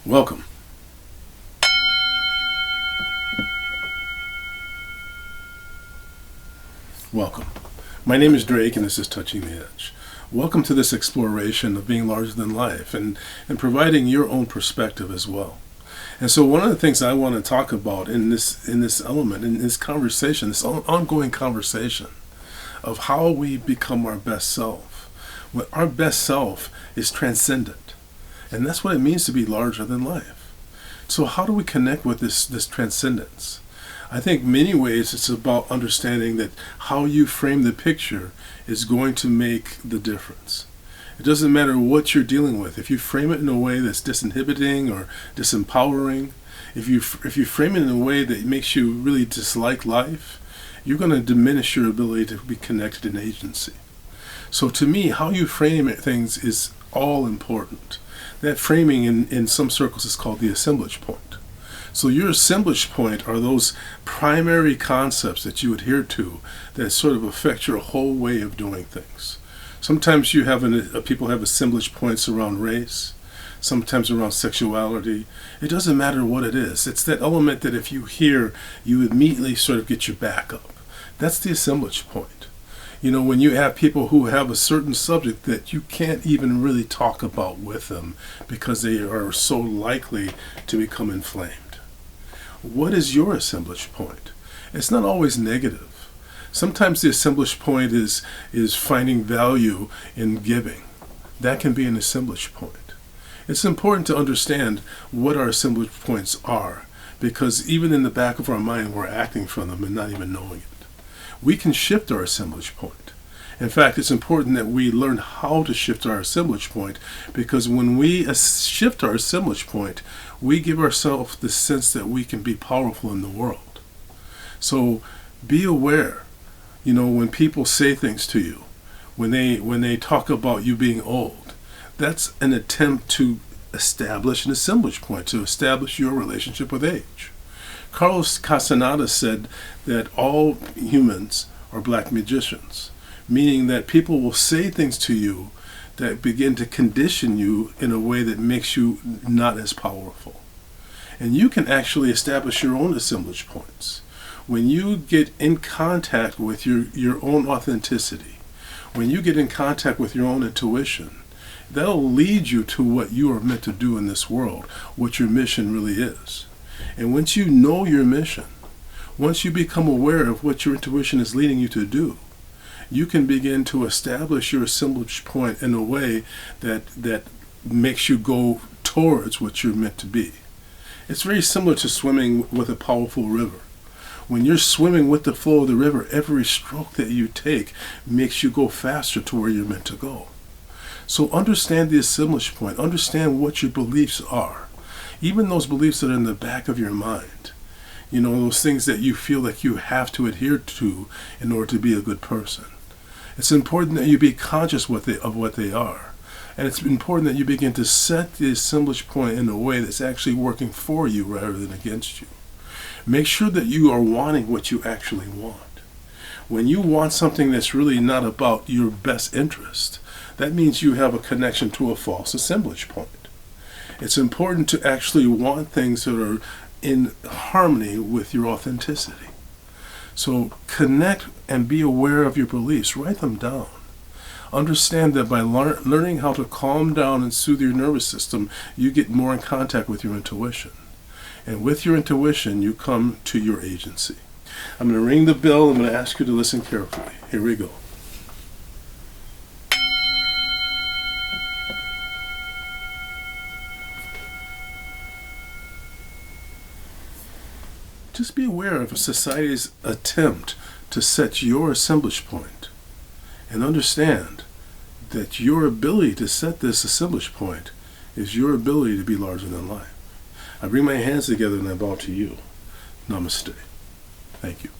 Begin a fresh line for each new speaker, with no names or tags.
Welcome. Welcome. My name is Drake and this is Touching the Edge. Welcome to this exploration of being larger than life and providing your own perspective as well. And so one of the things I want to talk about in this element, in this conversation, this ongoing conversation of how we become our best self. Well, our best self is transcendent. And that's what it means to be larger than life. So how do we connect with this transcendence? I think many ways it's about understanding that how you frame the picture is going to make the difference. It doesn't matter what you're dealing with. If you frame it in a way that's disinhibiting or disempowering, if you frame it in a way that makes you really dislike life, you're going to diminish your ability to be connected in agency. So to me, how you frame things is all important. That framing in some circles is called the assemblage point. So your assemblage point are those primary concepts that you adhere to that sort of affect your whole way of doing things. Sometimes you have people have assemblage points around race, sometimes around sexuality. It doesn't matter what it is. It's that element that if you hear, you immediately sort of get your back up. That's the assemblage point. You know, when you have people who have a certain subject that you can't even really talk about with them because they are so likely to become inflamed. What is your assemblage point? It's not always negative. Sometimes the assemblage point is finding value in giving. That can be an assemblage point. It's important to understand what our assemblage points are, because even in the back of our mind we're acting from them and not even knowing it. We can shift our assemblage point. In fact, it's important that we learn how to shift our assemblage point, because when we shift our assemblage point, we give ourselves the sense that we can be powerful in the world. So be aware, when people say things to you, when they talk about you being old, that's an attempt to establish an assemblage point, to establish your relationship with age. Carlos Castaneda said that all humans are black magicians, meaning that people will say things to you that begin to condition you in a way that makes you not as powerful. And you can actually establish your own assemblage points. When you get in contact with your own authenticity, when you get in contact with your own intuition, that'll lead you to what you are meant to do in this world, what your mission really is. And once you know your mission, once you become aware of what your intuition is leading you to do, you can begin to establish your assemblage point in a way that makes you go towards what you're meant to be. It's very similar to swimming with a powerful river. When you're swimming with the flow of the river, every stroke that you take makes you go faster to where you're meant to go. So understand the assemblage point. Understand what your beliefs are. Even those beliefs that are in the back of your mind. Those things that you feel like you have to adhere to in order to be a good person. It's important that you be conscious of what they are. And it's important that you begin to set the assemblage point in a way that's actually working for you rather than against you. Make sure that you are wanting what you actually want. When you want something that's really not about your best interest, that means you have a connection to a false assemblage point. It's important to actually want things that are in harmony with your authenticity. So connect and be aware of your beliefs. Write them down. Understand that by learning how to calm down and soothe your nervous system, you get more in contact with your intuition. And with your intuition, you come to your agency. I'm going to ring the bell. I'm going to ask you to listen carefully. Here we go. Just be aware of society's attempt to set your assemblage point, and understand that your ability to set this assemblage point is your ability to be larger than life. I bring my hands together and I bow to you. Namaste. Thank you.